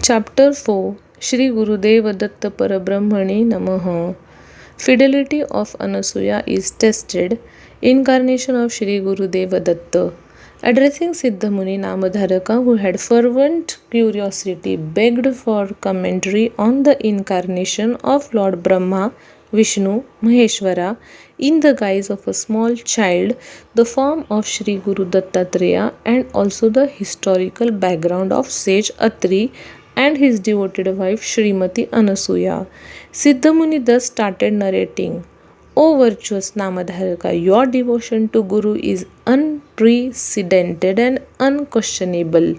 Chapter 4 Shri Gurudev Datt Parabrahmane Namaha. Fidelity of Anasuya is tested. Incarnation of Shri Gurudev Datt. Addressing Siddhamuni Namadharaka, who had fervent curiosity, begged for commentary on the incarnation of Lord Brahma, Vishnu, Maheshwara in the guise of a small child, the form of Shri Guru Dattatreya, and also the historical background of sage Atri and his devoted wife Srimati Anasuya. Siddhamuni thus started narrating. O virtuous Namadharaka, your devotion to Guru is unprecedented and unquestionable.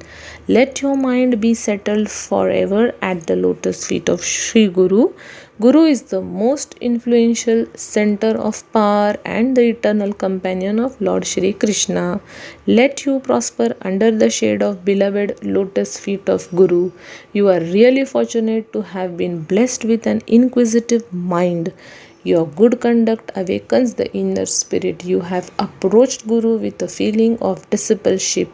Let your mind be settled forever at the lotus feet of Shri Guru. Guru is the most influential center of power and the eternal companion of Lord Shri Krishna. Let you prosper under the shade of beloved lotus feet of Guru. You are really fortunate to have been blessed with an inquisitive mind. Your good conduct awakens the inner spirit. You have approached Guru with a feeling of discipleship.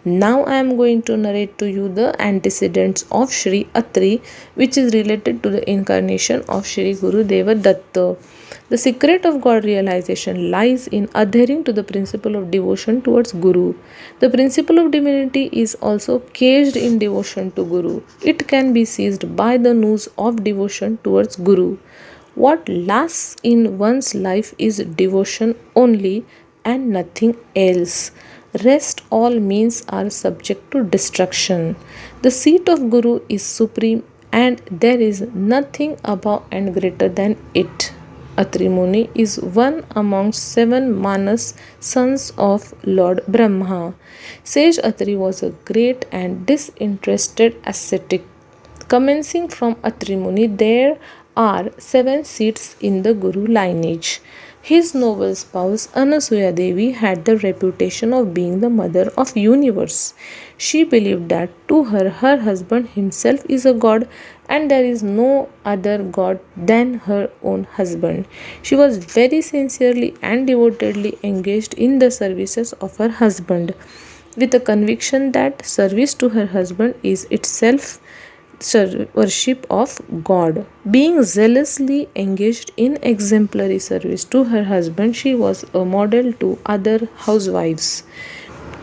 Now I am going to narrate to you the antecedents of Shri Atri, which is related to the incarnation of Shri Gurudev Datta. The secret of God realization lies in adhering to the principle of devotion towards Guru. The principle of divinity is also caged in devotion to Guru. It can be seized by the noose of devotion towards Guru. What lasts in one's life is devotion only and nothing else. Rest all means are subject to destruction. The seat of Guru is supreme and there is nothing above and greater than it. Atri Muni is one amongst 7 Manas sons of Lord Brahma. Sage Atri was a great and disinterested ascetic. Commencing from Atri Muni, there are 7 seats in the Guru lineage. His noble spouse Anasuya Devi had the reputation of being the mother of universe. She believed that to her husband himself is a god and there is no other god than her own husband. She was very sincerely and devotedly engaged in the services of her husband, with a conviction that service to her husband is itself worship of God. Being zealously engaged in exemplary service to her husband, she was a model to other housewives.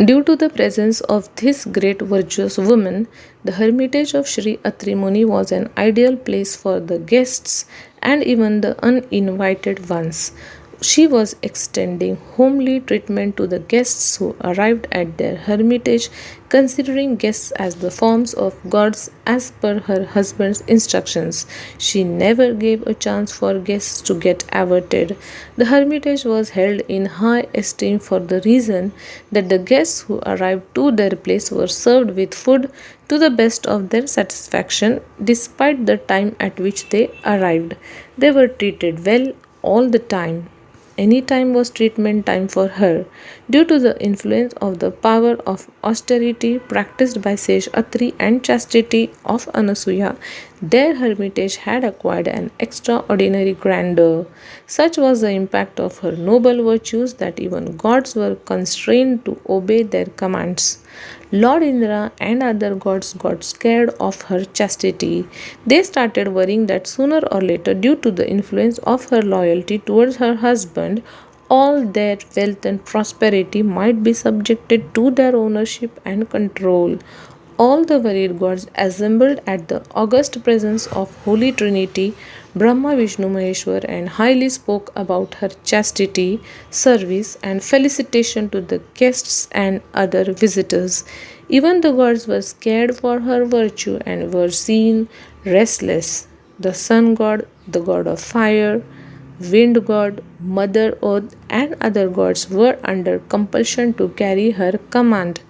Due to the presence of this great virtuous woman, the hermitage of Shri Atri Muni was an ideal place for the guests and even the uninvited ones. She was extending homely treatment to the guests who arrived at their hermitage, considering guests as the forms of gods as per her husband's instructions. She never gave a chance for guests to get averted. The hermitage was held in high esteem for the reason that the guests who arrived to their place were served with food to the best of their satisfaction, despite the time at which they arrived. They were treated well all the time. Any time was treatment time for her. Due to the influence of the power of austerity practiced by sage Atri and chastity of Anasuya, their hermitage had acquired an extraordinary grandeur. Such was the impact of her noble virtues that even gods were constrained to obey their commands. Lord Indra and other gods got scared of her chastity. They started worrying that sooner or later, due to the influence of her loyalty towards her husband, all their wealth and prosperity might be subjected to their ownership and control. All the worried gods assembled at the august presence of Holy Trinity, Brahma, Vishnu, Maheshwar, and highly spoke about her chastity, service, and felicitation to the guests and other visitors. Even the gods were scared for her virtue and were seen restless. The sun god, the god of fire, wind god, mother earth, and other gods were under compulsion to carry her command.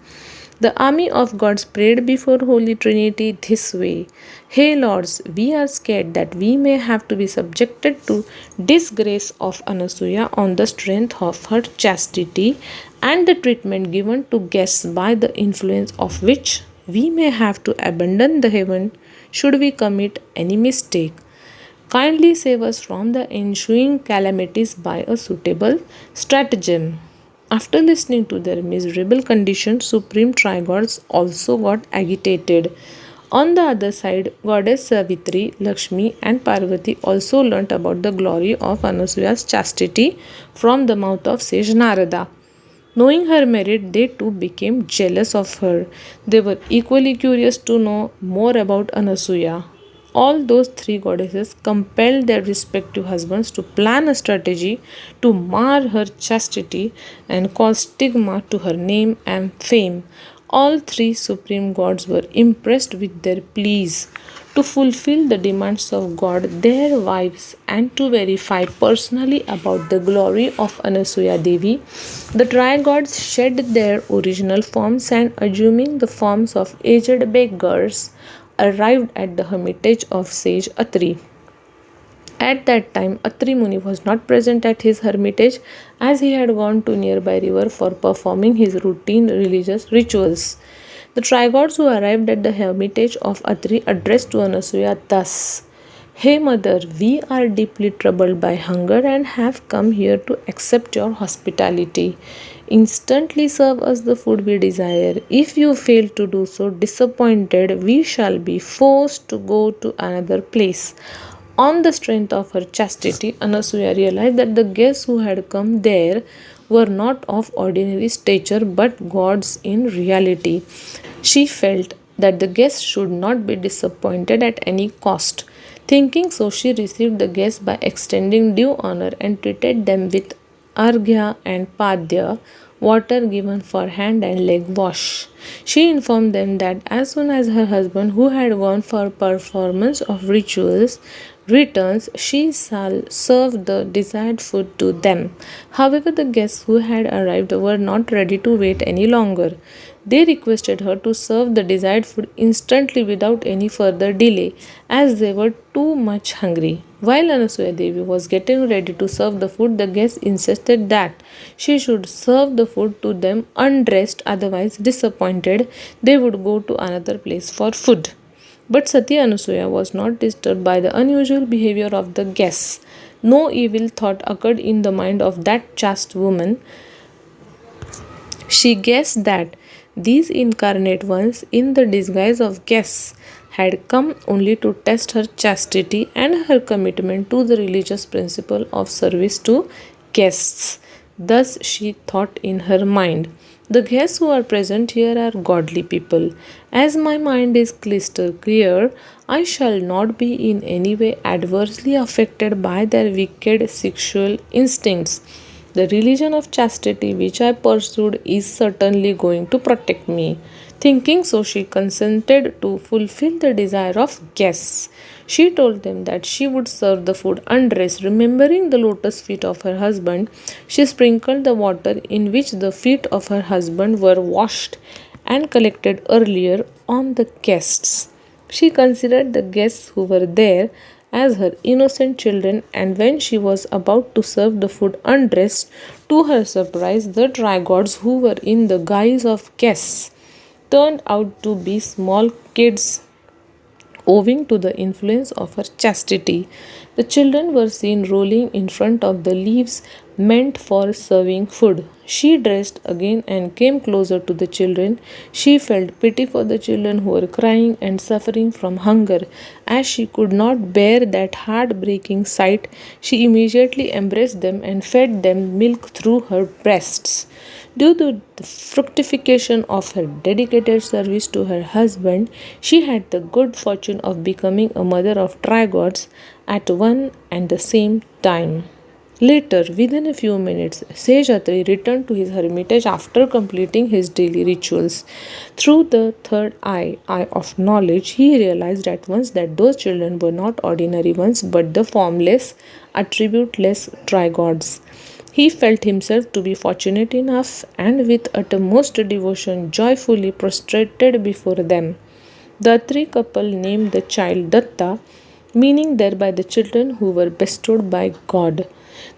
The army of gods prayed before Holy Trinity this way: Hey Lords, we are scared that we may have to be subjected to disgrace of Anasuya on the strength of her chastity and the treatment given to guests by the influence of which we may have to abandon the heaven should we commit any mistake. Kindly save us from the ensuing calamities by a suitable stratagem. After listening to their miserable condition, supreme trigods also got agitated. On the other side, goddess Savitri, Lakshmi, and Parvati also learnt about the glory of Anasuya's chastity from the mouth of sage Narada. Knowing her merit, they too became jealous of her. They were equally curious to know more about Anasuya. All those three goddesses compelled their respective husbands to plan a strategy to mar her chastity and cause stigma to her name and fame. All three supreme gods were impressed with their pleas to fulfill the demands of God, their wives, and to verify personally about the glory of Anasuya Devi. The tri-gods shed their original forms and, assuming the forms of aged beggars, arrived at the hermitage of sage Atri. At that time, Atri Muni was not present at his hermitage as he had gone to nearby river for performing his routine religious rituals. The trigods who arrived at the hermitage of Atri addressed to Anasuya thus: Hey mother, we are deeply troubled by hunger and have come here to accept your hospitality. Instantly serve us the food we desire. If you fail to do so, disappointed, we shall be forced to go to another place. On the strength of her chastity, Anasuya realized that the guests who had come there were not of ordinary stature but gods in reality. She felt that the guests should not be disappointed at any cost. Thinking so, she received the guests by extending due honor and treated them with arghya and padya, water given for hand and leg wash. She informed them that as soon as her husband, who had gone for performance of rituals, returns, she shall serve the desired food to them. However, the guests who had arrived were not ready to wait any longer. They requested her to serve the desired food instantly without any further delay, as they were too much hungry. While Anasuya Devi was getting ready to serve the food, the guests insisted that she should serve the food to them undressed, otherwise, disappointed, they would go to another place for food. But Sati Anasuya was not disturbed by the unusual behavior of the guests. No evil thought occurred in the mind of that chaste woman. She guessed that these incarnate ones, in the disguise of guests, had come only to test her chastity and her commitment to the religious principle of service to guests. Thus she thought in her mind, the guests who are present here are godly people. As my mind is crystal clear, I shall not be in any way adversely affected by their wicked sexual instincts. The religion of chastity which I pursued is certainly going to protect me. Thinking so, she consented to fulfill the desire of guests. She told them that she would serve the food undressed. Remembering the lotus feet of her husband, she sprinkled the water in which the feet of her husband were washed and collected earlier on the guests. She considered the guests who were there as her innocent children, and when she was about to serve the food undressed, to her surprise, the trigods who were in the guise of guests turned out to be small kids owing to the influence of her chastity. The children were seen rolling in front of the leaves meant for serving food. She dressed again and came closer to the children. She felt pity for the children who were crying and suffering from hunger. As she could not bear that heartbreaking sight, she immediately embraced them and fed them milk through her breasts. Due to the fructification of her dedicated service to her husband, she had the good fortune of becoming a mother of trigods at one and the same time. Later, within a few minutes, Sage Atri returned to his hermitage after completing his daily rituals. Through the third eye of knowledge, he realized at once that those children were not ordinary ones but the formless, attributeless trigods. He felt himself to be fortunate enough and with uttermost devotion joyfully prostrated before them. The Atri couple named the child Datta, meaning thereby the children who were bestowed by God.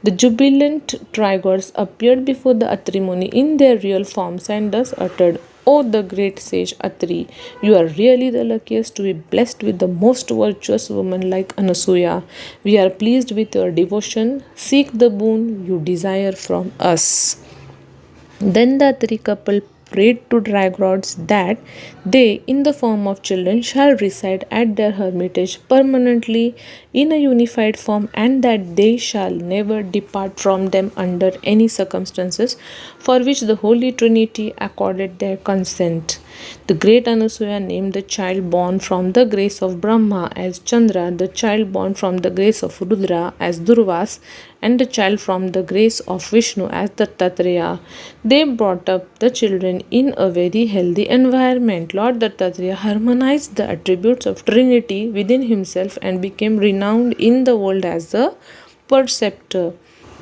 The jubilant trigods appeared before the Atri Muni in their real forms and thus uttered, O the great sage Atri, you are really the luckiest to be blessed with the most virtuous woman like Anasuya. We are pleased with your devotion. Seek the boon you desire from us. Then the Atri couple prayed to dryads that they, in the form of children, shall reside at their hermitage permanently in a unified form, and that they shall never depart from them under any circumstances, for which the Holy Trinity accorded their consent. The great Anasuya named the child born from the grace of Brahma as Chandra, the child born from the grace of Rudra as Durvas, and the child from the grace of Vishnu as Dattatreya. They brought up the children in a very healthy environment. Lord Dattatreya harmonized the attributes of Trinity within himself and became renowned in the world as the perceptor.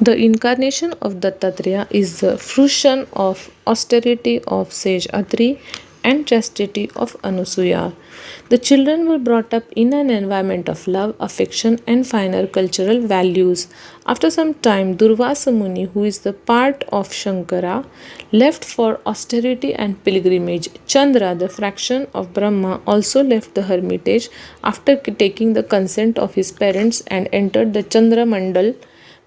The incarnation of Dattatreya is the fruition of austerity of sage Atri and chastity of Anasuya. The children were brought up in an environment of love, affection, and finer cultural values. After some time, Durvasa Muni, who is the part of Shankara, left for austerity and pilgrimage. Chandra, the fraction of Brahma, also left the hermitage after taking the consent of his parents and entered the Chandra Mandal.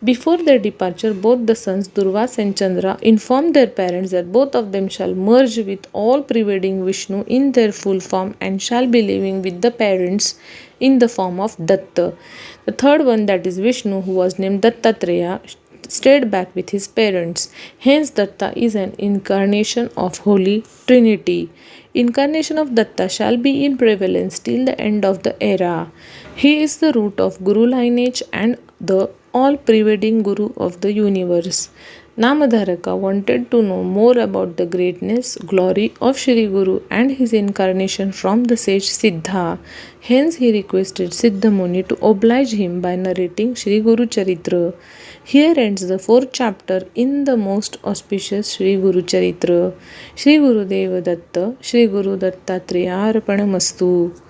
Before their departure, both the sons Durvas and Chandra informed their parents that both of them shall merge with all pervading Vishnu in their full form and shall be living with the parents in the form of Datta. The third one, that is Vishnu, who was named Dattatreya, stayed back with his parents. Hence, Datta is an incarnation of Holy Trinity. Incarnation of Datta shall be in prevalence till the end of the era. He is the root of Guru lineage and the all-pervading Guru of the universe. Namadharaka wanted to know more about the greatness, glory of Shri Guru and his incarnation from the sage Siddha. Hence he requested Siddha Muni to oblige him by narrating Shri Guru Charitra. Here ends the 4th chapter in the most auspicious Shri Guru Charitra. Shri Gurudev Datta, Shri Guru Dattatreya Arpanamastu.